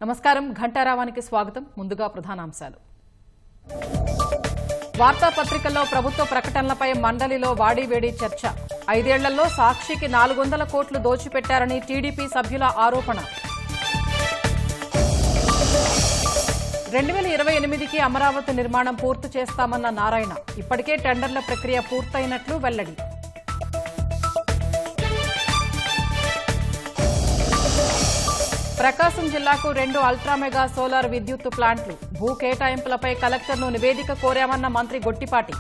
నమస్కారం ఘంటారావానికి స్వాగతం. ముందుగా ప్రధానాంశాలు. వార్తాపత్రికల్లో ప్రభుత్వ ప్రకటనలపై మండలిలో వాడివేడి చర్చ. 5 ఏళ్లలో సాక్షికి 400 కోట్లు దోచిపెట్టారని టీడీపీ సభ్యుల ఆరోపణ. 2028కి అమరావతి నిర్మాణం పూర్తి చేస్తామన్న నారాయణ. ఇప్పటికే టెండర్ల ప్రక్రియ పూర్తయినట్లు వెల్లడి. ప్రకాశం జిల్లాకు 2 అల్ట్రామెగా సోలార్ విద్యుత్ ప్లాంట్లు. భూ కేటాయింపులపై కలెక్టర్ను నివేదిక కోరామన్న మంత్రి గొట్టిపాటి.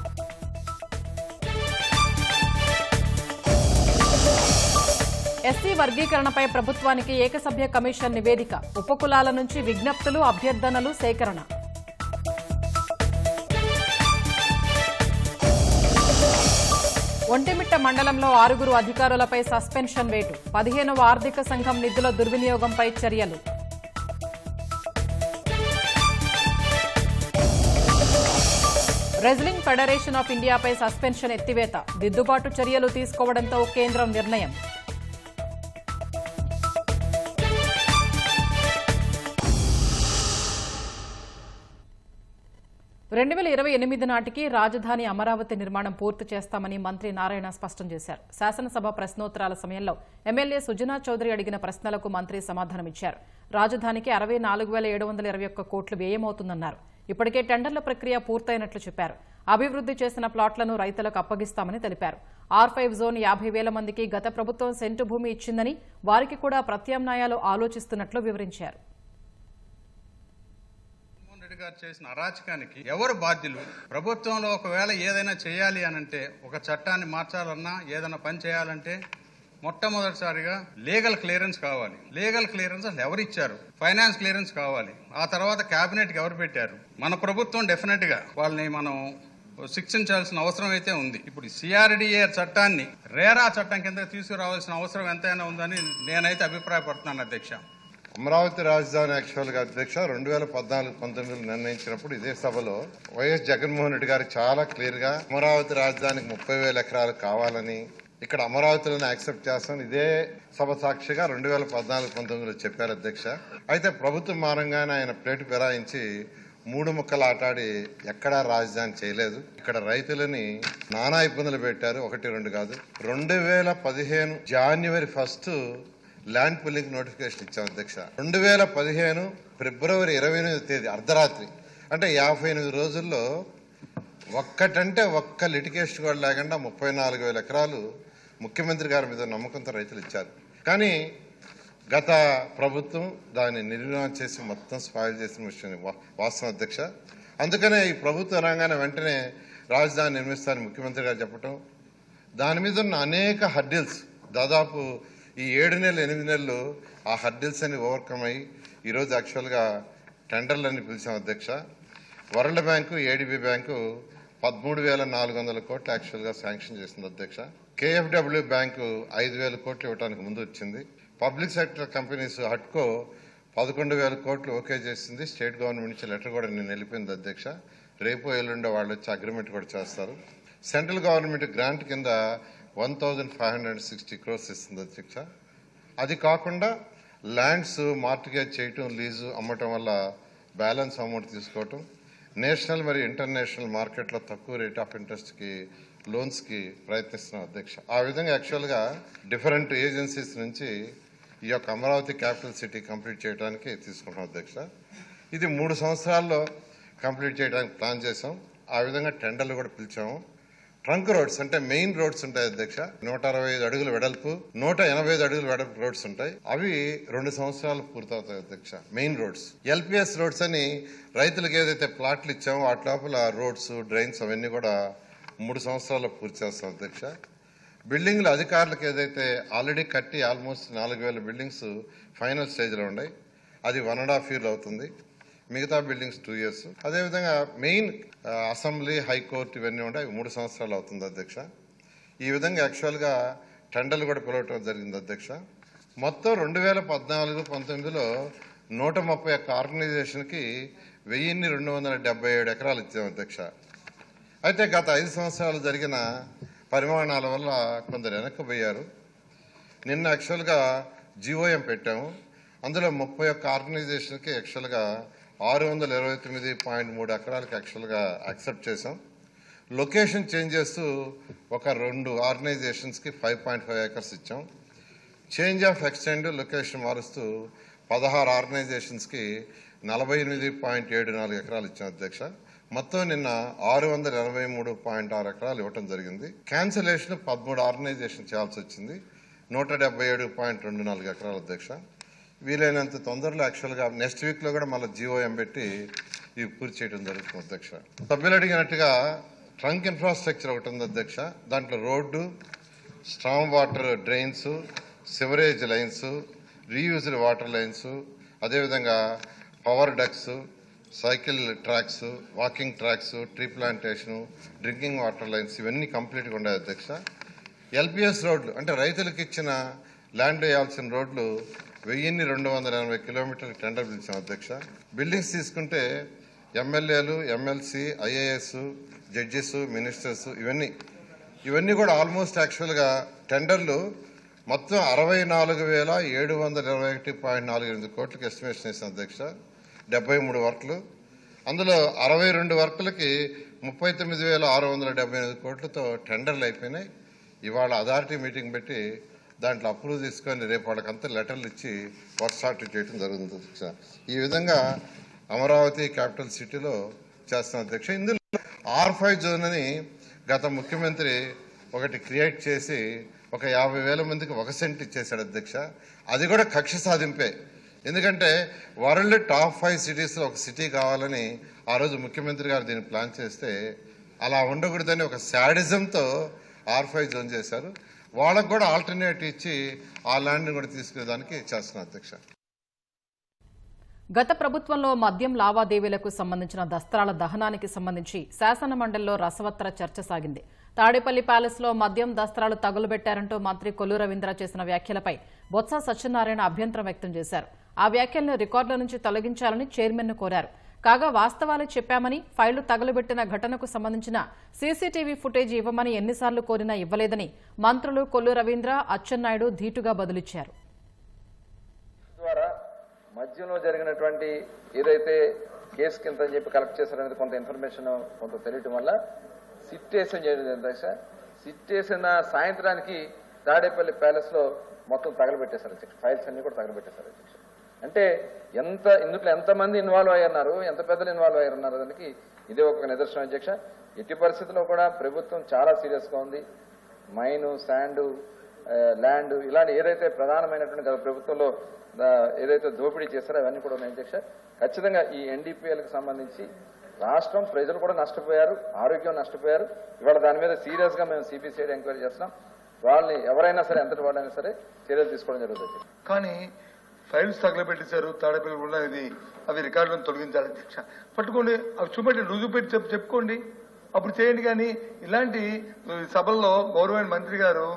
ఎస్సీ వర్గీకరణపై ప్రభుత్వానికి ఏకసభ్య కమిషన్ నివేదిక. ఉపకులాల నుంచి విజ్ఞప్తులు, అభ్యర్థనలు సేకరణ. ఒంటిమిట్ట మండలంలో 6 అధికారులపై సస్పెన్షన్ వేటు. 15వ ఆర్థిక సంఘం నిధుల దుర్వినియోగంపై చర్యలు. రెజ్లింగ్ ఫెడరేషన్ ఆఫ్ ఇండియాపై సస్పెన్షన్ ఎత్తివేత. దిద్దుబాటు చర్యలు తీసుకోవడంతో కేంద్రం నిర్ణయం. నాటికి రాజధాని అమరావతి నిర్మాణం పూర్తి చేస్తామని మంత్రి నారాయణ స్పష్టం చేశారు. శాసనసభ ప్రశ్నోత్తరాల సమయంలో ఎమ్మెల్యే సుజనా చౌదరి అడిగిన ప్రశ్నలకు మంత్రి సమాధానమిచ్చారు. రాజధానికి 64,721 కోట్లు వ్యయమవుతుందన్నారు. ఇప్పటికే టెండర్ల ప్రక్రియ పూర్తయినట్లు చెప్పారు. అభివృద్ది చేసిన ప్లాట్లను రైతులకు అప్పగిస్తామని తెలిపారు. R5 జోన్ 50,000 మందికి గత ప్రభుత్వం సెంటు భూమి ఇచ్చిందని, వారికి కూడా ప్రత్యామ్నాయాలు ఆలోచిస్తున్నట్లు వివరించారు. గారు చేసిన అరాచకానికి ఎవరు బాధ్యులు? ప్రభుత్వంలో ఒకవేళ ఏదైనా చేయాలి అనంటే, ఒక చట్టాన్ని మార్చాలన్నా, ఏదైనా పని చేయాలంటే మొట్టమొదటిసారిగా లీగల్ క్లియరెన్స్ కావాలి. లీగల్ క్లియరెన్స్ అసలు ఎవరు ఇచ్చారు? ఫైనాన్స్ క్లియరెన్స్ కావాలి. ఆ తర్వాత కేబినెట్కి ఎవరు పెట్టారు? మన ప్రభుత్వం డెఫినెట్ గా వాళ్ళని మనం శిక్షించాల్సిన అవసరం అయితే ఉంది. ఇప్పుడు CRDA చట్టాన్ని రేరా చట్టం కింద తీసుకురావాల్సిన అవసరం ఎంతైనా ఉందని నేనైతే అభిప్రాయపడుతున్నాను అధ్యక్ష. అమరావతి రాజధాని యాక్చువల్గా అధ్యక్ష 2014-19 నిర్ణయించినప్పుడు ఇదే సభలో వైఎస్ జగన్మోహన్ రెడ్డి గారు చాలా క్లియర్ గా అమరావతి రాజధానికి 30,000 ఎకరాలు కావాలని, ఇక్కడ అమరావతిలోనే యాక్సెప్ట్ చేస్తాం ఇదే సభ సాక్షిగా 2014-19 చెప్పారు అధ్యక్ష. అయితే ప్రభుత్వం మారంగానే ఆయన ప్లేటు ఫిరాయించి 3 ముక్కలు ఆటాడి ఎక్కడా రాజధాని చేయలేదు. ఇక్కడ రైతులని నానా ఇబ్బందులు పెట్టారు. 1-2 కాదు. 2015 జనవరి 1 ల్యాండ్ పుల్లింగ్ నోటిఫికేషన్ ఇచ్చాం అధ్యక్ష. 2015 ఫిబ్రవరి 28వ తేదీ అర్ధరాత్రి, అంటే 58 రోజుల్లో ఒక్క లిటిగేషన్ కూడా లేకుండా 34,000 ఎకరాలు ముఖ్యమంత్రి గారి మీద నమ్మకంతో రైతులు ఇచ్చారు. కానీ గత ప్రభుత్వం దాన్ని నిర్వహణ చేసి మొత్తం స్పాయిల్ చేసిన విషయం వాస్తవం అధ్యక్ష. అందుకనే ఈ ప్రభుత్వం రాగానే వెంటనే రాజధాని నిర్మిస్తానని ముఖ్యమంత్రి గారు చెప్పటం, దాని మీద ఉన్న అనేక హర్డిల్స్, దాదాపు ఈ 7 నెలలు 8 నెలలు ఆ హర్డిల్స్ అని ఓవర్కమ్ అయ్యి ఈరోజు యాక్చువల్గా టెండర్లన్నీ పిలిచాం అధ్యక్ష. వరల్డ్ బ్యాంకు, ADB బ్యాంకు 13,400 కోట్లు యాక్చువల్గా శాంక్షన్ చేసింది అధ్యక్ష. KFW బ్యాంకు 5,000 కోట్లు ఇవ్వడానికి ముందు వచ్చింది. పబ్లిక్ సెక్టర్ కంపెనీస్ హట్కో 11,000 కోట్లు ఓకే చేసింది. స్టేట్ గవర్నమెంట్ నుంచి లెటర్ కూడా నేను వెళ్ళిపోయింది అధ్యక్ష. రేపు ఎల్లుండో వాళ్ళు వచ్చి అగ్రిమెంట్ కూడా చేస్తారు. సెంట్రల్ గవర్నమెంట్ గ్రాంట్ కింద 1,560 crores ఇస్తుంది అధ్యక్ష. అది కాకుండా ల్యాండ్స్ మార్టిగేజ్ చేయటం, లీజు అమ్మటం వల్ల బ్యాలెన్స్ అమౌంట్ తీసుకోవటం, నేషనల్ మరియు ఇంటర్నేషనల్ మార్కెట్లో తక్కువ రేట్ ఆఫ్ ఇంట్రెస్ట్కి లోన్స్కి ప్రయత్నిస్తున్నాం అధ్యక్ష. ఆ విధంగా యాక్చువల్గా డిఫరెంట్ ఏజెన్సీస్ నుంచి ఈ యొక్క అమరావతి క్యాపిటల్ సిటీ కంప్లీట్ చేయడానికి తీసుకుంటాం అధ్యక్ష. ఇది 3 సంవత్సరాల్లో కంప్లీట్ చేయడానికి ప్లాన్ చేసాం. ఆ విధంగా టెండర్లు కూడా పిలిచాము. ట్రంక్ రోడ్స్ అంటే మెయిన్ రోడ్స్ ఉంటాయి అధ్యక్ష. 165 అడుగుల వెడల్పు, 185 అడుగుల వెడల్పు రోడ్స్ ఉంటాయి. అవి 2 సంవత్సరాలు పూర్తవుతాయి అధ్యక్ష. మెయిన్ రోడ్స్, LPS రోడ్స్ అని రైతులకు ఏదైతే ప్లాట్లు ఇచ్చామో వాటి లోపల రోడ్స్, డ్రైన్స్ అవన్నీ కూడా 3 సంవత్సరాల్లో పూర్తి చేస్తాం అధ్యక్ష. బిల్డింగ్లు అధికారులకు ఏదైతే ఆల్రెడీ కట్టి ఆల్మోస్ట్ 4,000 బిల్డింగ్స్ ఫైనల్ స్టేజ్లో ఉన్నాయి, అది 1.5 year అవుతుంది. మిగతా బిల్డింగ్స్ 2 years. అదేవిధంగా మెయిన్ అసెంబ్లీ, హైకోర్టు ఇవన్నీ ఉంటాయి, 3 సంవత్సరాలు అవుతుంది అధ్యక్ష. ఈ విధంగా యాక్చువల్గా టెండర్లు కూడా పిలవటం జరిగింది అధ్యక్ష. మొత్తం 2014-19లో 131 ఆర్గనైజేషన్కి 1,277 ఎకరాలు ఇచ్చాం అధ్యక్ష. అయితే గత 5 సంవత్సరాలు జరిగిన పరిమాణాల వల్ల కొందరు వెనక్కిపోయారు. నిన్న యాక్చువల్గా GOM పెట్టాము. అందులో 31 ఆర్గనైజేషన్కి యాక్చువల్గా 629.3 ఎకరాలకి యాక్చువల్గా యాక్సెప్ట్ చేసాం. లొకేషన్ చేంజ్ చేస్తూ ఒక 2 ఆర్గనైజేషన్స్కి 5.5 ఏకర్స్ ఇచ్చాం. చేంజ్ ఆఫ్ ఎక్స్టెండ్ లొకేషన్ మారుస్తూ 16 ఆర్గనైజేషన్స్కి 48.74 ఎకరాలు ఇచ్చాం అధ్యక్ష. మొత్తం నిన్న 683.6 ఎకరాలు ఇవ్వటం జరిగింది. క్యాన్సిలేషన్ 13 ఆర్గనైజేషన్ చేయాల్సి వచ్చింది, 177.24 ఎకరాలు అధ్యక్ష. వీలైనంత తొందరలో యాక్చువల్గా నెక్స్ట్ వీక్లో కూడా మళ్ళీ జీఓఎం పెట్టి ఇవి పూర్తి చేయడం జరుగుతుంది అధ్యక్ష. సభ్యులు అడిగినట్టుగా ట్రంక్ ఇన్ఫ్రాస్ట్రక్చర్ ఒకటి ఉంది అధ్యక్ష. దాంట్లో road, strong water drains, sewerage lines, reused water lines, అదేవిధంగా power ducts, cycle tracks, walking tracks, tree plantation, drinking water lines ఇవన్నీ కంప్లీట్గా ఉన్నాయి అధ్యక్ష. ఎల్పిఎస్ రోడ్లు అంటే రైతులకు ఇచ్చిన ల్యాండ్ వేయాల్సిన రోడ్లు 1280 కిలోమీటర్లు టెండర్ పిలిచాం అధ్యక్ష. బిల్డింగ్స్ తీసుకుంటే ఎమ్మెల్యేలు, ఎమ్మెల్సీ, ఐఏఎస్, జడ్జెస్, మినిస్టర్స్ ఇవన్నీ కూడా ఆల్మోస్ట్ యాక్చువల్గా టెండర్లు మొత్తం 64,721.48 కోట్లకి ఎస్టిమేషన్ వేసిన అధ్యక్ష. 73 వర్క్లు, అందులో 62 వర్క్లకి 39,678 కోట్లతో టెండర్లు అయిపోయినాయి. ఇవాళ అథారిటీ మీటింగ్ పెట్టి దాంట్లో అప్రూవ్ తీసుకొని రేపు వాళ్ళకంతా లెటర్లు ఇచ్చి వర్క్ స్టార్ట్ చేయడం జరుగుతుంది అధ్యక్ష. ఈ విధంగా అమరావతి క్యాపిటల్ సిటీలో చేస్తాం అధ్యక్ష. ఇందులో R5 జోన్ అని గత ముఖ్యమంత్రి ఒకటి క్రియేట్ చేసి ఒక 50,000 మందికి 1 సెంట్ ఇచ్చేశాడు అధ్యక్ష. అది కూడా కక్ష సాధింపే. ఎందుకంటే వరల్డ్ టాప్ 5 సిటీస్లో ఒక సిటీ కావాలని ఆ రోజు ముఖ్యమంత్రి గారు దీన్ని ప్లాన్ చేస్తే అలా ఉండకూడదని ఒక శాడిజంతో R5 జోన్ చేశారు. వాళ్ళకు కూడా ఆల్టర్నేట్ ఇచ్చి ఆ ల్యాండ్ని కూడా తీసుకునేదానికి చేస్తున్నాం అధ్యక్ష. గత ప్రభుత్వంలో మద్యం లావాదేవీలకు సంబంధించిన దస్త్రాల దహనానికి సంబంధించి శాసన మండలిలో రసవత్తర చర్చ సాగింది. తాడేపల్లి ప్యాలెస్లో మద్యం దస్త్రాలు తగులుబెట్టారంటూ మంత్రి కొల్లు రవీంద్ర చేసిన వ్యాఖ్యలపై బొత్స సత్యనారాయణ అభ్యంతరం వ్యక్తం చేశారు. ఆ వ్యాఖ్యలను రికార్డుల నుంచి తొలగించాలని చైర్మన్ను కోరారు. కాగా వాస్తవాలే చెప్పామని, ఫైళ్లు తగులుబెట్టిన ఘటనకు సంబంధించిన సీసీటీవీ ఫుటేజీ ఇవ్వమని ఎన్నిసార్లు కోరినా ఇవ్వలేదని మంత్రులు కొల్లు రవీంద్ర, అచ్చెన్నాయుడు ధీటుగా బదులిచ్చారు. మధ్యలో జరిగినటువంటి ఏదైతే కేసు కింద చెప్పి కలెక్ట్ చేశారనేది కొంత ఇన్ఫర్మేషన్ కొంత తెలియటం వల్ల సిట్టేషన్ చేయడం అధ్యక్ష. సిట్టేసిన సాయంత్రానికి తాడేపల్లి ప్యాలెస్ లో మొత్తం తగలబెట్టేశారు అధ్యక్ష. ఫైల్స్ అన్ని కూడా తగలబెట్టేశారు అధ్యక్ష. అంటే ఇందులో ఎంతమంది ఇన్వాల్వ్ అయ్యారు, ఎంత పెద్దలు ఇన్వాల్వ్ అయ్యారన్నారు దానికి ఇదే ఒక నిదర్శనం అధ్యక్ష. ఎట్టి పరిస్థితుల్లో కూడా ప్రభుత్వం చాలా సీరియస్ గా ఉంది. మైను, శాండు, ల్యాండ్ ఇలాంటి ఏదైతే ప్రధానమైనటువంటి గత ప్రభుత్వంలో ఏదైతే దోపిడీ చేస్తారో అవన్నీ కూడా ఉన్నాయి అధ్యక్ష. ఖచ్చితంగా ఈ ఎన్డీపీఎల్కి సంబంధించి రాష్ట్రం, ప్రజలు కూడా నష్టపోయారు, ఆరోగ్యం నష్టపోయారు. ఇవాళ దాని మీద సీరియస్ గా మేము సిబిసిఐడి ఎంక్వైరీ చేస్తున్నాం. వాళ్ళని ఎవరైనా సరే, ఎంతటి వాళ్ళైనా సరే చర్యలు తీసుకోవడం జరుగుతుంది. కానీ ఫైల్స్ తగలబెట్టేశారు తాడేపల్లి ఉన్నది, అవి రికార్డులను తొలగించాలి అధ్యక్ష. పట్టుకోండి, అవి చూపెట్టి రుజువు పెట్టి చెప్పుకోండి, అప్పుడు చేయండి. కానీ ఇలాంటి సభల్లో గౌరవమైన మంత్రి గారు,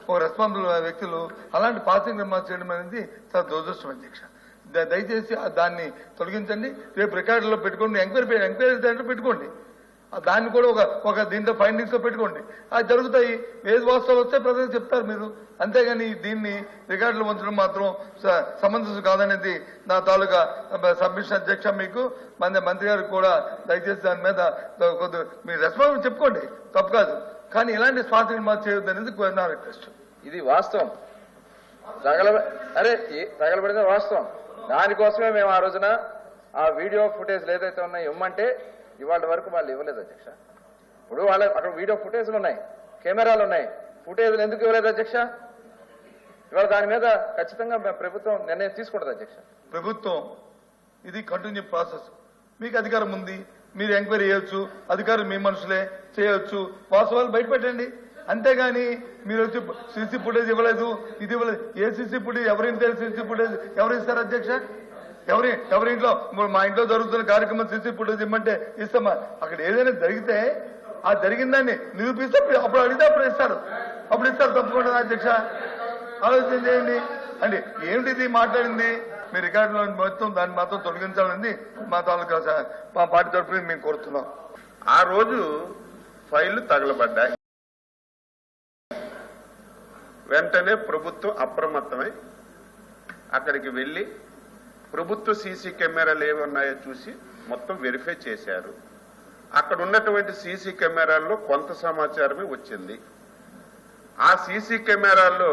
ఒక రెస్పాన్సిబుల్ వ్యక్తులు అలాంటి పాసింగ్ రిమార్క్స్ చేయడం అనేది చాలా దురదృష్టం అధ్యక్ష. దయచేసి దాన్ని తొలగించండి. రేపు రికార్డులో పెట్టుకోండి, ఎంక్వైరీ దాంట్లో పెట్టుకోండి. దాన్ని కూడా ఒక దీంట్లో ఫైండింగ్స్ లో పెట్టుకోండి. అది జరుగుతాయి. ఏది వాస్తవాలు వస్తే ప్రజలకు చెప్తారు మీరు. అంతేగాని దీన్ని రికార్డులో ఉంచడం మాత్రం సమంజసం కాదనేది నా తాలూకా సబ్మిషన్ అధ్యక్ష. మీకు మంత్రి గారికి కూడా దయచేసి దాని మీద కొద్దిగా మీ రెస్పాన్స్ చెప్పుకోండి, తప్పు కాదు. కానీ ఇలాంటి స్పాన్సరింగ్ మార్చి చేయొద్దు అనేది నా రిక్వెస్ట్. ఇది వాస్తవం. తగలబడిన వాస్తవం. దానికోసమే మేము ఆ రోజున ఆ వీడియో ఫుటేజ్ ఏదైతే ఉన్నాయో ఇవ్వమంటే ఇవాళ వరకు వాళ్ళు ఇవ్వలేదు అధ్యక్ష. ఇప్పుడు వాళ్ళ అక్కడ వీడియో ఫుటేజ్లు ఉన్నాయి, కెమెరాలు ఉన్నాయి, ఫుటేజ్లు ఎందుకు ఇవ్వలేదు అధ్యక్ష? ఇవాళ దాని మీద ఖచ్చితంగా ప్రభుత్వం నిర్ణయం తీసుకుంటుంది అధ్యక్ష. ప్రభుత్వం ఇది కంటిన్యూ ప్రాసెస్. మీకు అధికారం ఉంది, మీరు ఎంక్వైరీ చేయొచ్చు, అధికారులు మీ మనుషులే చేయొచ్చు, వాస్తవాలు బయటపెట్టండి. అంతేగాని మీరు వచ్చి సీసీ ఫుటేజ్ ఇవ్వలేదు, ఇది ఇవ్వలేదు. ఏ సీసీ ఫుటేజ్ ఎవరింటి సీసీ ఫుటేజ్ ఎవరు ఇస్తారు అధ్యక్ష? ఎవరి ఇంట్లో మా ఇంట్లో జరుగుతున్న కార్యక్రమం సీసీ ఫుటేజ్ ఇమ్మంటే ఇస్తామా? అక్కడ ఏదైనా జరిగితే ఆ జరిగిన దాన్ని నిరూపిస్తే అప్పుడు అడిగితే అప్పుడు ఇస్తారు తప్పకుండా అధ్యక్ష. ఆలోచన చేయండి. అంటే ఏమిటిది మాట్లాడింది? మీ రికార్డులో మొత్తం దాన్ని మాత్రం తొలగించాలని మా తాలూకా మా పార్టీ తరఫున మేము కోరుతున్నాం. ఆ రోజు ఫైళ్లు తగలబడ్డాయి. వెంటనే ప్రభుత్వం అప్రమత్తమై అక్కడికి వెళ్లి ప్రభుత్వ సీసీ కెమెరాలు ఏమి ఉన్నాయో చూసి మొత్తం వెరిఫై చేశారు. అక్కడ ఉన్నటువంటి సీసీ కెమెరాల్లో కొంత సమాచారమే వచ్చింది. ఆ సీసీ కెమెరాల్లో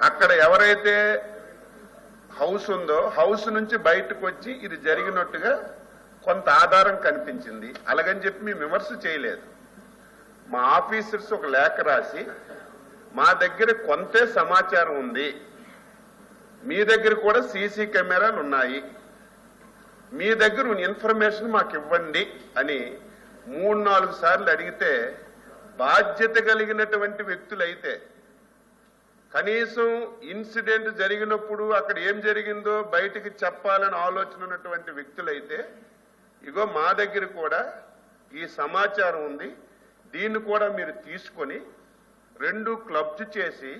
అక్కడ ఎవరైతే హౌస్ ఉందో హౌస్ నుంచి బయటకు వచ్చి ఇది జరిగినట్టుగా కొంత ఆధారం కనిపించింది. అలాగని చెప్పి మేము విమర్శ చేయలేదు. మా ఆఫీసర్స్ ఒక లేఖ రాసి మా దగ్గర కొంతే సమాచారం ఉంది, మీ దగ్గర కూడా సీసీ కెమెరాలు ఉన్నాయి, మీ దగ్గర ఉన్న ఇన్ఫర్మేషన్ మాకు ఇవ్వండి అని 3-4 సార్లు అడిగితే బాధ్యత కలిగినటువంటి వ్యక్తులైతే కనీసం ఇన్సిడెంట్ జరిగినప్పుడు అక్కడ ఏం జరిగిందో బయటికి చెప్పాలని ఆలోచన ఉన్నటువంటి వ్యక్తులైతే ఇగో మా దగ్గర కూడా ఈ సమాచారం ఉంది, దీన్ని కూడా మీరు తీసుకొని 2 క్లబ్స్ చేసి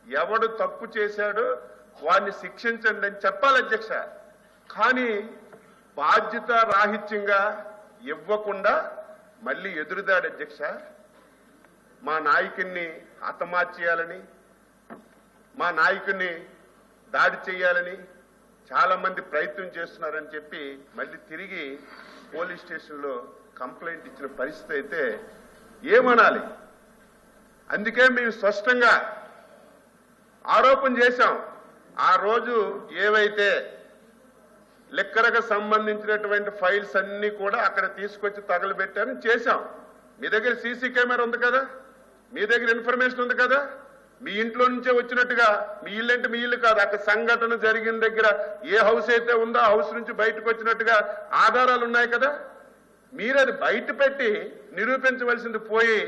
ఎవడు తప్పు చేశాడో వాడిని శిక్షించండి అని చెప్పాలి అధ్యక్ష. కానీ బాధ్యత రాహిత్యంగా ఇవ్వకుండా మళ్ళీ ఎదురుదాడి అధ్యక్ష. మా నాయకుడిని హతమార్చేయాలని, మా నాయకుడిని దాడి చేయాలని చాలా మంది ప్రయత్నం చేస్తున్నారని చెప్పి మళ్ళీ తిరిగి పోలీస్ స్టేషన్లో కంప్లైంట్ ఇచ్చిన పరిస్థితి అయితే ఏమనాలి? అందుకే మేము స్పష్టంగా ఆరోపణ చేశాం. ఆ రోజు ఏవైతే లెక్కరకు సంబంధించినటువంటి ఫైల్స్ అన్ని కూడా అక్కడ తీసుకొచ్చి తగలబెట్టారని చేశాం. మీ దగ్గర సీసీ కెమెరా ఉంది కదా, మీ దగ్గర ఇన్ఫర్మేషన్ ఉంది కదా, మీ ఇంట్లో నుంచే వచ్చినట్టుగా, మీ ఇల్లు అంటే మీ ఇల్లు కాదు, అక్కడ సంఘటన జరిగిన దగ్గర ఏ హౌస్ అయితే ఉందో ఆ హౌస్ నుంచి బయటకు వచ్చినట్టుగా ఆధారాలు ఉన్నాయి కదా. మీరు అది బయట పెట్టి నిరూపించవలసింది పోయి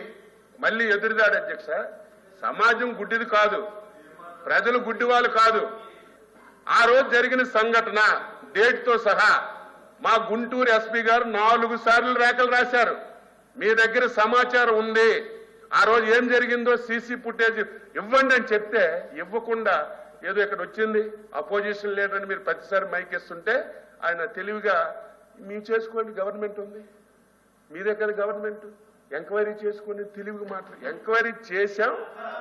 మళ్ళీ ఎదురుదాడు అధ్యక్ష. సమాజం గుడ్డిది కాదు, ప్రజలు గుడ్డి వాళ్ళు కాదు. ఆ రోజు జరిగిన సంఘటన డేట్ తో సహా మా గుంటూరు ఎస్పీ గారు 4 సార్లు లేఖలు రాశారు. మీ దగ్గర సమాచారం ఉంది, ఆ రోజు ఏం జరిగిందో సీసీ ఫుటేజ్ ఇవ్వండి అని చెప్తే ఇవ్వకుండా ఏదో ఇక్కడ వచ్చింది అపోజిషన్ లీడర్ అని మీరు ప్రతిసారి మైకేస్తుంటే ఆయన తెలివిగా మీరు చేసుకోండి, గవర్నమెంట్ ఉంది, మీదే కదా గవర్నమెంట్, ఎంక్వైరీ చేసుకుని తెలివిగా మాట్లాడు. ఎంక్వైరీ చేశాం,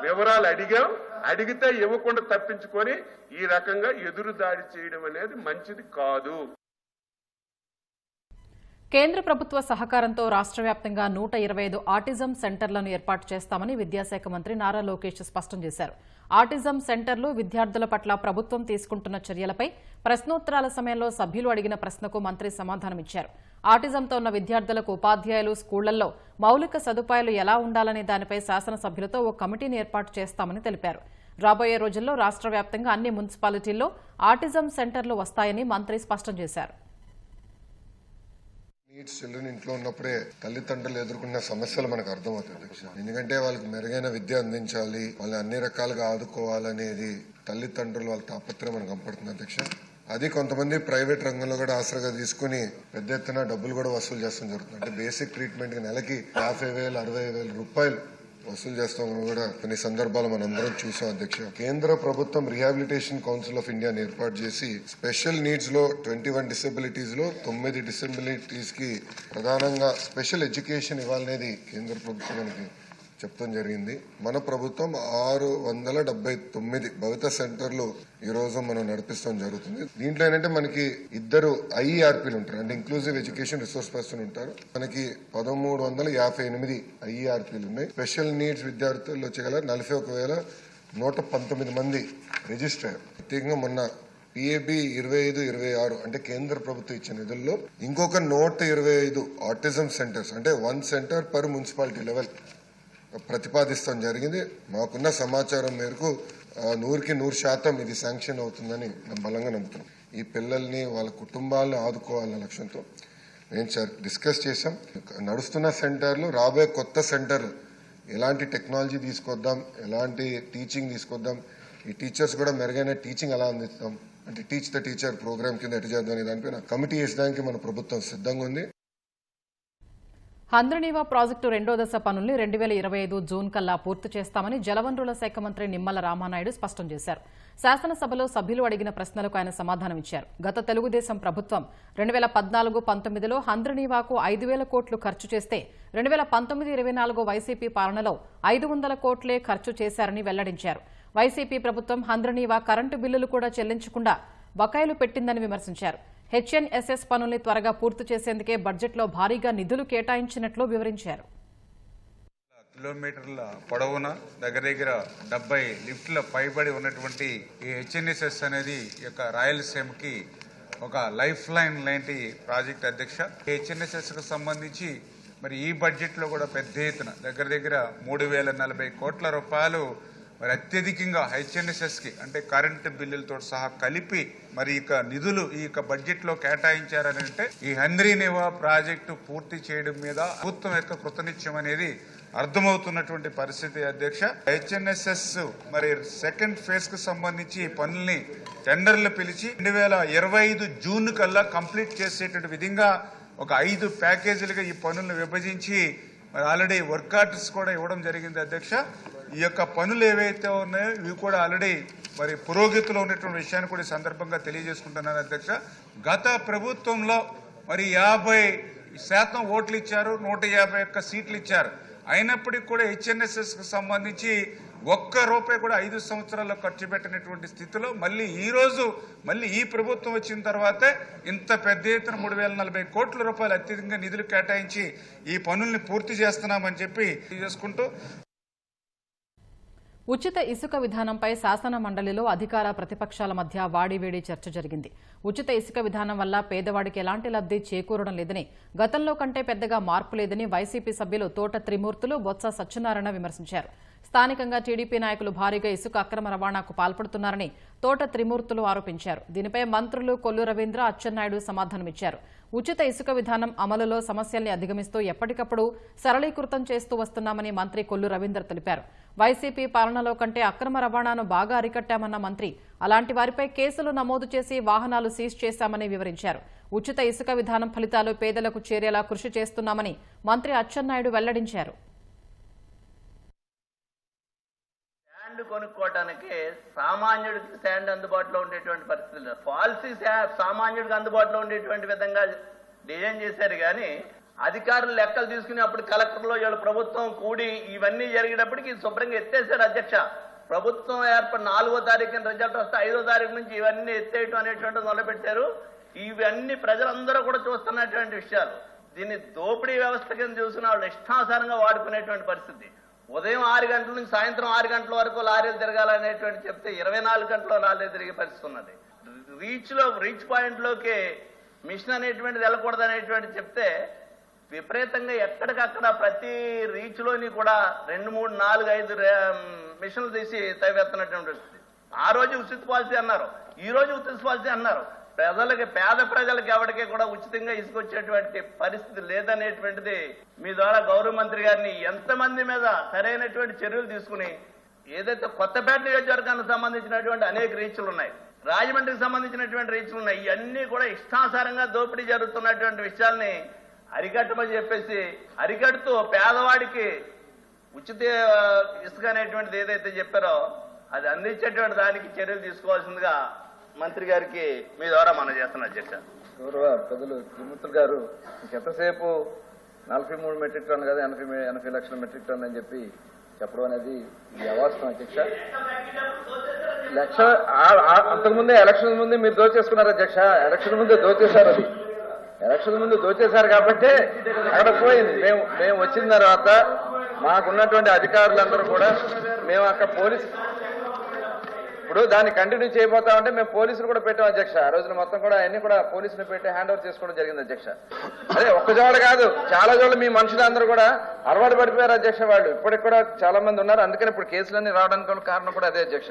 వివరాలు అడిగాం, అడిగితే ఇవ్వకుండా తప్పించుకొని ఈ రకంగా ఎదురు దాడి చేయడం అనేది మంచిది కాదు. కేంద్ర ప్రభుత్వ సహకారంతో రాష్ట్ర వ్యాప్తంగా 125 ఆటిజం సెంటర్లను ఏర్పాటు చేస్తామని విద్యాశాఖ మంత్రి నారా లోకేష్ స్పష్టం చేశారు. ఆటిజం సెంటర్లు విద్యార్థుల పట్ల ప్రభుత్వం తీసుకుంటున్న చర్యలపై ప్రశ్నోత్తరాల సమయంలో సభ్యులు అడిగిన ప్రశ్నకు మంత్రి సమాధానమిచ్చారు. ఆటిజంతో ఉన్న విద్యార్థులకు ఉపాధ్యాయులు స్కూళ్లలో మౌలిక సదుపాయాలు ఎలా ఉండాలనే దానిపై శాసనసభ్యులతో ఓ కమిటీని ఏర్పాటు చేస్తామని తెలిపారు. రాబోయే రోజుల్లో రాష్ట్ర వ్యాప్తంగా అన్ని మున్సిపాలిటీల్లో ఆటిజం సెంటర్లు వస్తాయని మంత్రి స్పష్టం చేశారు. నీడ్స్ చిల్డ్రన్ ఇంట్లో ఉన్నప్పుడే తల్లిదండ్రులు ఎదుర్కొన్న సమస్యలు మనకు అర్థమవుతాయి అధ్యక్ష. ఎందుకంటే వాళ్ళకి మెరుగైన విద్య అందించాలి, వాళ్ళని అన్ని రకాలుగా ఆదుకోవాలనేది తల్లిదండ్రులు వాళ్ళ తాపత్రయం మనకు కనపడుతుంది అధ్యక్ష. అది కొంతమంది ప్రైవేట్ రంగంలో కూడా ఆసరాగా తీసుకుని పెద్ద ఎత్తున డబ్బులు కూడా వసూలు చేస్తాం జరుగుతుంది. అంటే బేసిక్ ట్రీట్మెంట్ కి నెలకి 50,000, 60,000 రూపాయలు వసూలు చేస్తాం కూడా కొన్ని సందర్భాలు మనందరం చూసాం అధ్యక్ష. కేంద్ర ప్రభుత్వం రిహాబిలిటేషన్ కౌన్సిల్ ఆఫ్ ఇండియాని ఏర్పాటు చేసి స్పెషల్ నీడ్స్ లో 21 డిసెబిలిటీస్ లో 9 డిసెబిలిటీస్ కి ప్రధానంగా స్పెషల్ ఎడ్యుకేషన్ ఇవ్వాలనేది కేంద్ర ప్రభుత్వం మనకి చెప్తాం జరిగింది. మన ప్రభుత్వం 679 భవిత సెంటర్లు ఈ రోజు మనం నడిపిస్తాం జరుగుతుంది. దీంట్లో ఏంటంటే మనకి 2 ఐఈఆర్పీలు ఉంటారు, అంటే ఇంక్లూజివ్ ఎడ్యుకేషన్ రిసోర్స్ పర్సన్ ఉంటారు. మనకి 1358 ఐఈఆర్పీలు ఉన్నాయి. స్పెషల్ నీడ్స్ విద్యార్థుల్లో వచ్చేగల 41,119 మంది రిజిస్టర్ అయ్యారు. ప్రత్యేకంగా మొన్న పిఏబి 25-26 అంటే కేంద్ర ప్రభుత్వం ఇచ్చిన నిధుల్లో ఇంకొక 125 ఆటిజం సెంటర్స్, అంటే 1 సెంటర్ పర్ మున్సిపాలిటీ లెవెల్ ప్రతిపాదిస్తాం జరిగింది. మాకున్న సమాచారం మేరకు 100% ఇది శాంక్షన్ అవుతుందని మేము బలంగా నమ్ముతున్నాం. ఈ పిల్లల్ని వాళ్ళ కుటుంబాలను ఆదుకోవాలన్న లక్ష్యంతో మేము డిస్కస్ చేశాం. నడుస్తున్న సెంటర్లు, రాబోయే కొత్త సెంటర్లు ఎలాంటి టెక్నాలజీ తీసుకొద్దాం, ఎలాంటి టీచింగ్ తీసుకొద్దాం, ఈ టీచర్స్ కూడా మెరుగైన టీచింగ్ ఎలా అందిస్తాం, అంటే టీచ్ ద టీచర్ ప్రోగ్రామ్ కింద ఎటు చేద్దాం అనే దానిపైన కమిటీ వేసడానికి మన ప్రభుత్వం సిద్ధంగా ఉంది. హంద్రనీవా ప్రాజెక్టు 2వ దశ పనుల్ని 2025 జూన్ కల్లా పూర్తి చేస్తామని జలవనరుల శాఖ మంత్రి నిమ్మల రామానాయుడు స్పష్టం చేశారు. శాసనసభలో సభ్యులు అడిగిన ప్రశ్నలకు ఆయన సమాధానమిచ్చారు. గత తెలుగుదేశం ప్రభుత్వం 2014-19లో హంద్రనీవాకు 5,000 కోట్లు ఖర్చు చేస్తే 2019-24 వైసీపీ పాలనలో 500 కోట్లే ఖర్చు చేశారని వెల్లడించారు. వైసీపీ ప్రభుత్వం హంద్రనీవా కరెంటు బిల్లులు కూడా చెల్లించకుండా బకాయిలు పెట్టిందని విమర్శించారు. హెచ్ఎన్ఎస్ఎస్ పనుల్ని త్వరగా పూర్తి చేసేందుకే బడ్జెట్లో భారీగా నిధులు కేటాయించినట్లు వివరించారు. కిలోమీటర్ల పొడవున దగ్గర 70 లిఫ్ట్ల పైబడి ఉన్నటువంటి ఈ హెచ్ఎన్ఎస్ఎస్ అనేది యొక్క రాయలసీమకి ఒక లైఫ్ లైన్ లాంటి ప్రాజెక్ట్ అధ్యక్ష. హెచ్ఎన్ఎస్ఎస్ కు సంబంధించి మరి ఈ బడ్జెట్ లో కూడా పెద్ద ఎత్తున దగ్గర 3,040 కోట్ల రూపాయలు మరి అత్యధికంగా హెచ్ఎన్ఎస్ఎస్ కి అంటే కరెంటు బిల్లులతో సహా కలిపి మరి ఇక నిధులు ఈ బడ్జెట్ లో కేటాయించారని అంటే ఈ హంద్రీనేవా ప్రాజెక్టు పూర్తి చేయడం మీద ప్రభుత్వం యొక్క కృతనిశ్చయం అనేది అర్థమవుతున్నటువంటి పరిస్థితి అధ్యక్ష. హెచ్ఎన్ఎస్ఎస్ మరి సెకండ్ ఫేజ్ కు సంబంధించి పనుల్ని టెండర్లు పిలిచి 2025 జూన్ కల్లా కంప్లీట్ చేసేటువంటి విధంగా ఒక 5 ప్యాకేజీలుగా ఈ పనులను విభజించి మరి ఆల్రెడీ వర్క్ ఆర్డర్స్ కూడా ఇవ్వడం జరిగింది అధ్యక్ష. ఈ యొక్క పనులు ఏవైతే ఉన్నాయో ఇవి కూడా ఆల్రెడీ మరి పురోగతిలో ఉన్నటువంటి విషయాన్ని కూడా ఈ సందర్భంగా తెలియజేసుకుంటున్నాను అధ్యక్ష. గత ప్రభుత్వంలో మరి 50% ఓట్లు ఇచ్చారు, 151 సీట్లు ఇచ్చారు. అయినప్పటికీ కూడా హెచ్ఎన్ఎస్ఎస్ కు సంబంధించి ₹1 కూడా 5 సంవత్సరాల్లో ఖర్చు పెట్టినటువంటి స్థితిలో మళ్ళీ ఈ రోజు ఈ ప్రభుత్వం వచ్చిన తర్వాతే ఇంత పెద్ద ఎత్తున 3,040 కోట్ల రూపాయలు అత్యధికంగా నిధులు కేటాయించి ఈ పనుల్ని పూర్తి చేస్తున్నామని చెప్పి చేసుకుంటూ ఉచిత ఇసుక విధానంపై శాసన మండలిలో అధికార ప్రతిపక్షాల మధ్య వాడివేడి చర్చ జరిగింది. ఉచిత ఇసుక విధానం వల్ల పేదవాడికి ఎలాంటి లబ్ధి చేకూరడం లేదని, గతంలో కంటే పెద్దగా మార్పు లేదని వైసీపీ సభ్యులు తోట త్రిమూర్తులు, బొత్స సత్యనారాయణ విమర్శించారు. స్థానికంగా టీడీపీ నాయకులు భారీగా ఇసుక అక్రమ రవాణాకు పాల్పడుతున్నారని తోట త్రిమూర్తులు ఆరోపించారు. దీనిపై మంత్రులు కొల్లు రవీంద్ర, అచ్చెన్నాయుడు సమాధానమిచ్చారు. ఉచిత ఇసుక విధానం అమలులో సమస్యల్ని అధిగమిస్తూ ఎప్పటికప్పుడు సరళీకృతం చేస్తూ వస్తున్నామని మంత్రి కొల్లు రవీంద్ర తెలిపారు. వైసీపీ పాలనలో కంటే అక్రమ రవాణాను బాగా అరికట్టామన్న మంత్రి అలాంటి వారిపై కేసులు నమోదు చేసి వాహనాలు సీజ్ చేశామని వివరించారు. ఉచిత ఇసుక విధానం ఫలితాలు పేదలకు చేరేలా కృషి చేస్తున్నామని మంత్రి అచ్చెన్నాయుడు వెల్లడించారు. శాండ్ కొనుక్కోవటానికి సామాన్యుడికి శాండ్ అందుబాటులో ఉండేటువంటి పరిస్థితులు, పాలసీ సామాన్యుడికి అందుబాటులో ఉండేటువంటి విధంగా డిజైన్ చేశారు. కానీ అధికారులు లెక్కలు తీసుకుని అప్పుడు కలెక్టర్లో వీళ్ళు ప్రభుత్వం కూడి ఇవన్నీ జరిగేటప్పటికి శుభ్రంగా ఎత్తేసారు అధ్యక్ష. ప్రభుత్వం ఏర్పడి 4వ తారీఖున రిజల్ట్ వస్తే 5వ తారీఖు నుంచి ఇవన్నీ ఎత్తేయటం అనేటువంటిది మొదలుపెట్టారు. ఇవన్నీ ప్రజలందరూ కూడా చూస్తున్నటువంటి విషయాలు. దీన్ని దోపిడీ వ్యవస్థ కింద చూసిన వాళ్ళు ఇష్టానుసారంగా వాడుకునేటువంటి పరిస్థితి. ఉదయం 6 గంటల నుంచి సాయంత్రం 6 గంటల వరకు లారీలు తిరగాలనేటువంటి చెప్తే 24 గంటల్లో లారీలు తిరిగే పరిస్థితి ఉన్నది. రీచ్ పాయింట్లోకి మిషన్ అనేటువంటిది వెళ్ళకూడదు అనేటువంటి చెప్తే విపరీతంగా ఎక్కడికక్కడ ప్రతి రీచ్లోని కూడా 2, 3, 4, 5 మిషన్లు తీసి తవ్వేస్తున్నటువంటి పరిస్థితి. ఆ రోజు ఉచిత పాలసీ అన్నారు, ఈ రోజు ఉచిత పాలసీ అన్నారు. పేద ప్రజలకు ఎవరికీ కూడా ఉచితంగా ఇసుకొచ్చేటువంటి పరిస్థితి లేదనేటువంటిది మీ ద్వారా గౌరవ మంత్రి గారిని ఎంతమంది మీద సరైనటువంటి చర్యలు తీసుకుని, ఏదైతే కొత్తపేట నియోజకవర్గానికి సంబంధించినటువంటి అనేక రీచ్లు ఉన్నాయి, రాజమండ్రికి సంబంధించినటువంటి రీచ్లు ఉన్నాయి, ఇవన్నీ కూడా ఇష్టానుసారంగా దోపిడీ జరుగుతున్నటువంటి విషయాల్ని అరికట్టమని చెప్పేసి అరికడుతూ పేదవాడికి ఉచిత ఇసుక అనేటువంటిది ఏదైతే చెప్పారో అది అందించేటువంటి దానికి చర్యలు తీసుకోవాల్సిందిగా మంత్రి గారికి మీ ద్వారా మనం చేస్తున్న అధ్యక్ష. గౌరవ పెద్దలు త్రిమూర్తులు గారు ఎంతసేపు 43 మెట్రిక్ టన్ను కదా 80 లక్షల మెట్రిక్ టన్ను అని చెప్పి చెప్పడం అనేది ఇది అవాస్తవం అధ్యక్ష. అంతకుముందే ఎలక్షన్ ముందు మీరు దోచేసుకున్నారు అధ్యక్ష. ఎలక్షన్ ముందు దోచేశారు, అది ఎలక్షన్ ముందు దోచేశారు కాబట్టి అక్కడ పోయింది. మేము వచ్చిన తర్వాత మాకున్నటువంటి అధికారులందరూ కూడా మేము అక్కడ పోలీసు ఇప్పుడు దాన్ని కంటిన్యూ చేయబోతామంటే మేము పోలీసులు కూడా పెట్టాం అధ్యక్ష. ఆ రోజున మొత్తం కూడా అన్ని కూడా పోలీసులు పెట్టి హ్యాండ్ ఓవర్ చేసుకోవడం జరిగింది అధ్యక్ష. అదే ఒక్క జోడ కాదు, చాలా జోళ్ళు మీ మనుషులందరూ కూడా అలవాటు పడిపోయారు అధ్యక్ష. వాళ్ళు ఇప్పటికి కూడా చాలా మంది ఉన్నారు. అందుకని ఇప్పుడు కేసులన్నీ రావడానికి కారణం కూడా అదే అధ్యక్ష.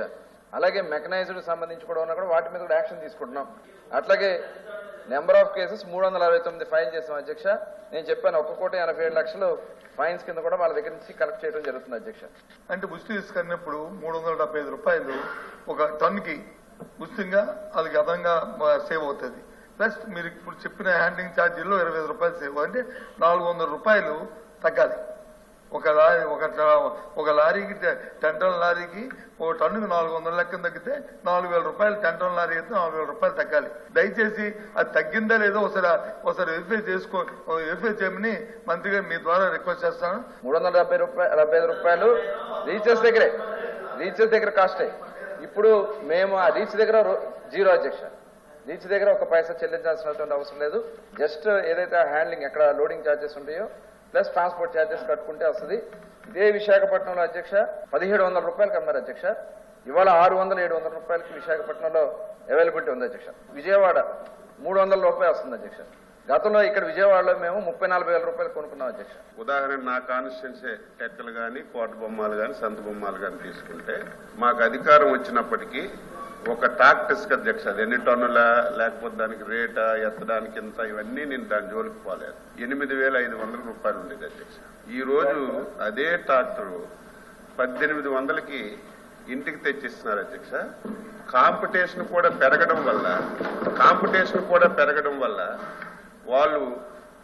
అలాగే మెకనైజ్డ్ సంబంధించి కూడా ఉన్నా కూడా వాటి మీద కూడా యాక్షన్ తీసుకుంటున్నాం. అట్లాగే నెంబర్ ఆఫ్ కేసెస్ 369 ఫైల్ చేసాం అధ్యక్ష. నేను చెప్పాను 1,87,00,000 ఫైన్స్ కింద కూడా వాళ్ళ దగ్గర నుంచి కలెక్ట్ చేయడం జరుగుతుంది అధ్యక్ష. అంటే ఉచిత తీసుకున్నప్పుడు ₹375 ఒక టన్నుకి ఉచితంగా వాళ్ళకి అదనంగా సేవ్ అవుతుంది. ప్లస్ మీరు ఇప్పుడు చెప్పిన హ్యాండింగ్ ఛార్జీల్లో ₹25 సేవ్, అంటే ₹400 తగ్గాలి. ఒక లారీకి 10 టన్నుల లారీకి ఒక టన్నుకి 400 లెక్కన తగ్గితే ₹4,000 10 టన్నుల లారీ అయితే ₹4,000 తగ్గాలి. దయచేసి అది తగ్గిందా లేదో ఒకసారి వెరిఫై చేయమని మంత్రి గారు మీ ద్వారా రిక్వెస్ట్ చేస్తాను. ₹375 రీచెస్ దగ్గర కాస్టే. ఇప్పుడు మేము ఆ రీచ్ దగ్గర 0 అధ్యక్ష. ఈచ్ దగ్గర ఒక పైసా చెల్లించాల్సినటువంటి అవసరం లేదు. జస్ట్ ఏదైతే హ్యాండ్లింగ్ ఎక్కడ లోడింగ్ ఛార్జెస్ ఉంటాయో ప్లస్ ట్రాన్స్పోర్ట్ ఛార్జెస్ కట్టుకుంటే వస్తుంది. ఇదే విశాఖపట్నంలో అధ్యక్ష 1700 రూపాయలకి అమ్మారు అధ్యక్ష. ఇవాళ 600-700 రూపాయలకి విశాఖపట్నంలో అవైలబిలిటీ ఉంది అధ్యక్ష. విజయవాడ 300 రూపాయలు వస్తుంది అధ్యక్ష. గతంలో ఇక్కడ విజయవాడలో మేము 30-40 వేల రూపాయలు కొనుక్కున్నాం అధ్యక్ష. ఉదాహరణ నా కాన్స్టిట్యున్సీ టెక్కలు కానీ కోట బొమ్మలు కానీ సంత బొమ్మలు కానీ తీసుకుంటే మాకు అధికారం వచ్చినప్పటికీ ఒక టాక్ ఇసుక అధ్యక్ష, అది ఎన్ని టన్నుల లేకపోతే దానికి రేటా ఎత్తడానికి ఇంత ఇవన్నీ నేను దాని జోలికి పోలేదు. 8,500 రూపాయలు ఉండేది అధ్యక్ష. ఈ రోజు అదే ట్రాక్టర్ 1800కి ఇంటికి తెచ్చిస్తున్నారు అధ్యక్ష. కాంపిటీషన్ కూడా పెరగడం వల్ల వాళ్ళు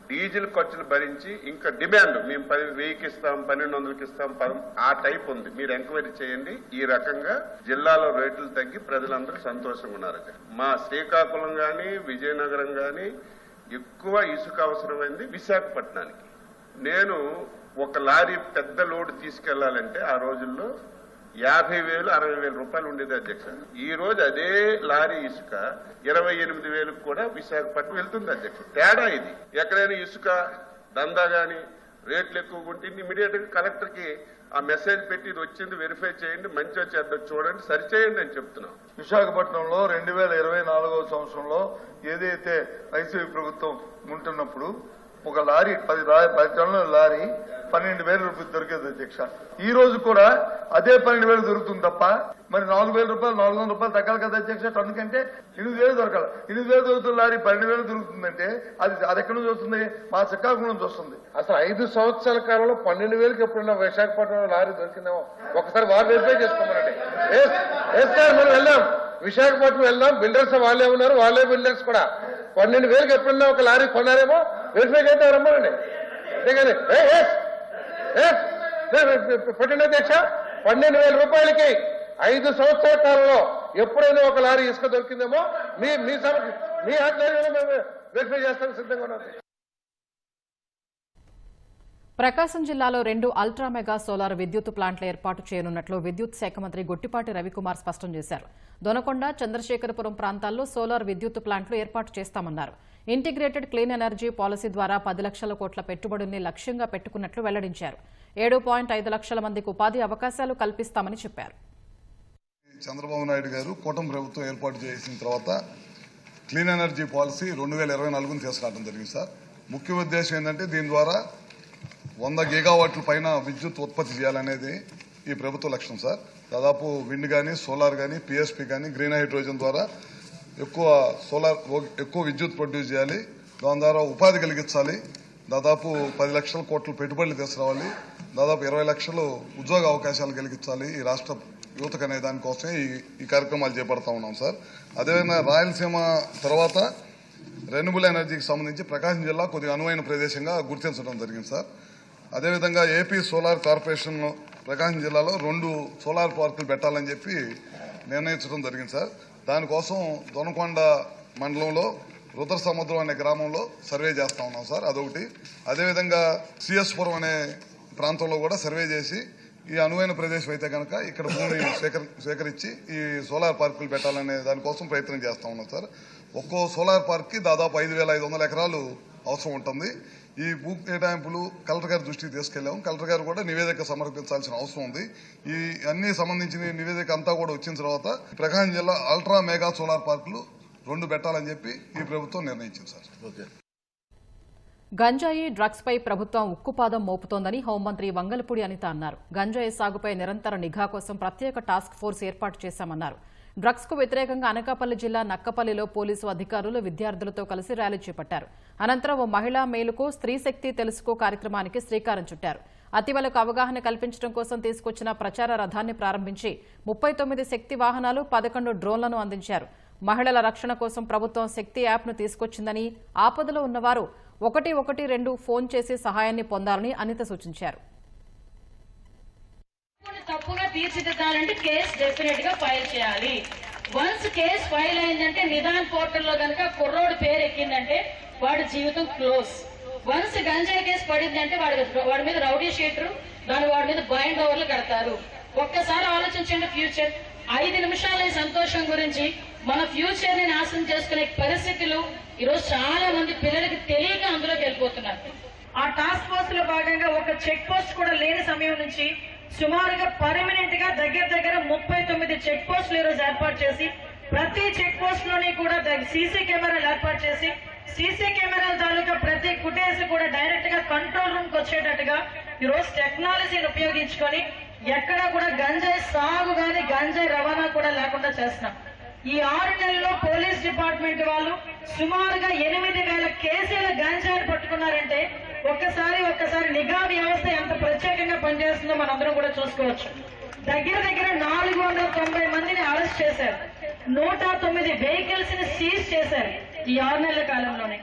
డీజిల్ ఖర్చులు భరించి ఇంకా డిమాండ్ మేము 1000కి ఇస్తాం, 1200కి ఇస్తాం, ఆ టైప్ ఉంది. మీరు ఎంక్వైరీ చేయండి. ఈ రకంగా జిల్లాలో రేట్లు తగ్గి ప్రజలందరూ సంతోషంగా ఉన్నారు. మా శ్రీకాకుళం గాని విజయనగరం గాని ఎక్కువ ఇసుక అవసరమైంది విశాఖపట్నానికి. నేను ఒక లారీ పెద్ద లోడ్ తీసుకెళ్లాలంటే ఆ రోజుల్లో 50,000-60,000 రూపాయలు ఉండేది అధ్యక్ష. ఈ రోజు అదే లారీ ఇసుక 28,000కు కూడా విశాఖపట్నం వెళ్తుంది అధ్యక్ష. తేడా ఇది. ఎక్కడైనా ఇసుక దందా గాని రేట్లు ఎక్కువగా ఉంటే ఇమీడియట్ గా కలెక్టర్ కి ఆ మెసేజ్ పెట్టి ఇది వచ్చింది వెరిఫై చేయండి, మంచిగా చేద్దాం చూడండి, సరిచేయండి అని చెప్తున్నాం. విశాఖపట్నంలో 2024వ సంవత్సరంలో ఏదైతే వైసీపీ ప్రభుత్వం ఉంటున్నప్పుడు ఒక లారీ 10 టన్నుల లారీ 12,000 రూపాయలు దొరికేది అధ్యక్ష. ఈ రోజు కూడా అదే 12,000 దొరుకుతుంది తప్ప మరి 4,000 రూపాయలు 400 రూపాయలు తగ్గాలి కదా అధ్యక్ష. టన్ను కంటే 8,000 దొరకాలి. 8,000 దొరుకుతున్న లారీ 12,000 దొరుకుతుందంటే అది ఎక్కడి నుంచి వస్తుంది? మా శ్రీకాకుళం నుంచి వస్తుంది. అసలు 5 సంవత్సరాల కాలంలో 12,000కి ఎప్పుడున్నా విశాఖపట్నంలో లారీ దొరికిందేమో ఒకసారి వారు వెరిఫై చేసుకోమనండి. మనం వెళ్దాం, విశాఖపట్నం వెళ్దాం. బిల్డర్స్ వాళ్ళే ఉన్నారు, వాళ్ళే బిల్డర్స్ కూడా 12,000కి ఎప్పుడున్నా ఒక లారీ కొన్నారేమో వెరిఫై చేస్తే రమ్మనండి. అంతేగాని పెట్టండి అధ్యక్ష. 12,000 రూపాయలకి 5 సంవత్సరాల కాలంలో ఎప్పుడైనా ఒక లారీ ఇసుక దొరికిందేమో మీ ఆధ్వర్యంలో వెరిఫై చేస్తానికి సిద్ధంగా ఉన్నాం. ప్రకాశం జిల్లాలో 2 అల్ట్రా మెగా సోలార్ విద్యుత్ ప్లాంట్ల ఏర్పాటు చేయనున్నట్లు విద్యుత్ శాఖ మంత్రి గొట్టిపాటి రవికుమార్ స్పష్టం చేశారు. దొనకొండ, చంద్రశేఖరపురం ప్రాంతాల్లో సోలార్ విద్యుత్ ప్లాంట్లు ఏర్పాటు చేస్తామన్నారు. ఇంటిగ్రేటెడ్ క్లీన్ ఎనర్జీ పాలసీ ద్వారా 10 లక్షల కోట్ల పెట్టుబడుల్ని లక్ష్యంగా పెట్టుకున్నట్లు వెల్లడించారు. 7.5 లక్షల మందికి ఉపాధి అవకాశాలు కల్పిస్తామని చెప్పారు. చంద్రబాబు నాయుడు గారు కూటమి ప్రభుత్వం ఏర్పాటు చేసిన తర్వాత క్లీన్ ఎనర్జీ పాలసీ 2024ని తీసుకురావడం జరిగింది సార్. ముఖ్య ఉద్దేశం ఏంటంటే దీని ద్వారా 100 గిగావాట్ల పైన విద్యుత్ ఉత్పత్తి చేయాలనేది ఈ ప్రభుత్వ లక్ష్యం సార్. దాదాపు విండ్ కానీ, సోలార్ కానీ, పిఎస్పీ కానీ, గ్రీన్ హైడ్రోజన్ ద్వారా ఎక్కువ విద్యుత్ ప్రొడ్యూస్ చేయాలి. దాని ద్వారా ఉపాధి కలిగించాలి. దాదాపు 10 లక్షల కోట్ల పెట్టుబడులు తీసుకురావాలి. దాదాపు 20 లక్షలు ఉద్యోగ అవకాశాలు కలిగించాలి ఈ రాష్ట్ర యువతకు అనే దానికోసమే ఈ కార్యక్రమాలు చేపడతా ఉన్నాం సార్. అదేవిధంగా రాయలసీమ తర్వాత రెన్యూబుల్ ఎనర్జీకి సంబంధించి ప్రకాశం జిల్లా కొద్దిగా అనువైన ప్రదేశంగా గుర్తించడం జరిగింది సార్. అదేవిధంగా ఏపీ సోలార్ కార్పొరేషన్ ప్రకాశం జిల్లాలో 2 సోలార్ పార్కులు పెట్టాలని చెప్పి నిర్ణయించడం జరిగింది సార్. దానికోసం దొనకొండ మండలంలో రుద్ర సముద్రం అనే గ్రామంలో సర్వే చేస్తా ఉన్నాం సార్. అదొకటి. అదేవిధంగా సిఎస్పురం అనే ప్రాంతంలో కూడా సర్వే చేసి ఈ అనువైన ప్రదేశం అయితే కనుక ఇక్కడ భూమి సేకరించి ఈ సోలార్ పార్కులు పెట్టాలనే దానికోసం ప్రయత్నం చేస్తా ఉన్నాం సార్. ఒక్కో సోలార్ పార్క్ కి దాదాపు 5,500 ఎకరాలు అవసరం ఉంటుంది. ఈ భూ కేటాయింపులు కలెక్టర్ గారి దృష్టికి తీసుకెళ్లాము. కలెక్టర్ గారు కూడా నివేదిక సమర్పించాల్సిన అవసరం ఉంది. ఈ అన్ని సంబంధించిన నివేదిక అంతా కూడా వచ్చిన తర్వాత ప్రకాశం జిల్లా అల్ట్రా మెగా సోలార్ పార్కులు 2 పెట్టాలని చెప్పి ఈ ప్రభుత్వం నిర్ణయించింది సార్. ఓకే. గంజాయి, డ్రగ్స్ పై ప్రభుత్వం ఉక్కుపాదం మోపుతోందని హోంమంత్రి వంగలపూడి అనిత అన్నారు. గంజాయి సాగుపై నిరంతర నిఘా కోసం ప్రత్యేక టాస్క్ ఫోర్స్ ఏర్పాటు చేశామన్నారు. డ్రగ్స్ కు వ్యతిరేకంగా అనకాపల్లి జిల్లా నక్కపల్లిలో పోలీసు అధికారులు విద్యార్థులతో కలిసి ర్యాలీ చేపట్టారు. అనంతరం ఓ మహిళా మేలుకు స్త్రీ శక్తి తెలుసుకో కార్యక్రమానికి శ్రీకారం చుట్టారు. అతివలకు అవగాహన కల్పించడం కోసం తీసుకొచ్చిన ప్రచార రథాన్ని ప్రారంభించి 39 శక్తి వాహనాలు, 11 డ్రోన్లను అందించారు. మహిళల రక్షణ కోసం ప్రభుత్వం శక్తి యాప్ను తీసుకొచ్చిందని, ఆపదలో ఉన్నవారు 112 ఫోన్ చేసి సహాయాన్ని పొందాలని అనిత సూచించారు. తప్పుగా తీర్చిదిద్దాలంటే కేసు డెఫినెట్ గా ఫైల్ చేయాలి. వన్స్ కేసు ఫైల్ అయిందంటే నిదాన్ పోర్టల్లో కనుక కుర్రోడు పేరు ఎక్కిందంటే వాడి జీవితం క్లోజ్. వన్స్ గంజాయి కేసు పడిందంటే వాడి మీద రౌడీ షీటర్, వాడి మీద బైండ్ ఓవర్లు కడతారు. ఒక్కసారి ఆలోచించండి. ఫ్యూచర్ 5 నిమిషాల ఈ సంతోషం గురించి మన ఫ్యూచర్ ని నాశనం చేసుకునే పరిస్థితులు ఈరోజు చాలా మంది పిల్లలకి తెలియక అందులోకి వెళ్ళిపోతున్నారు. ఆ టాస్క్ ఫోర్స్ లో భాగంగా ఒక చెక్ పోస్ట్ కూడా లేని సమయం నుంచి సుమారుగా పర్మనెంట్ గా దగ్గర 39 చెక్ పోస్టులు ఈరోజు ఏర్పాటు చేసి ప్రతి చెక్ పోస్ట్ లోని కూడా సీసీ కెమెరాలు ఏర్పాటు చేసి సీసీ కెమెరాల తాలూకా ప్రతి ఫుటేజ్ కూడా డైరెక్ట్ గా కంట్రోల్ రూమ్ కి వచ్చేటట్టుగా ఈరోజు టెక్నాలజీని ఉపయోగించుకొని ఎక్కడా కూడా గంజాయి సాగు గాని గంజాయి రవాణా కూడా లేకుండా చేస్తున్నాం. ఈ 6 నెలల్లో పోలీస్ డిపార్ట్మెంట్ వాళ్ళు సుమారుగా 8,000 కేసుల గంజాయిని పట్టుకున్నారంటే ఒక్కసారి నిఘా వ్యవస్థ ఎంత ప్రత్యేకంగా పనిచేస్తుందో మనందరం కూడా చూసుకోవచ్చు. దగ్గర 490 మందిని అరెస్ట్ చేశారు, 109 వెహికల్స్ ని సీజ్ చేశారు ఈ 6 నెలల కాలంలోనే.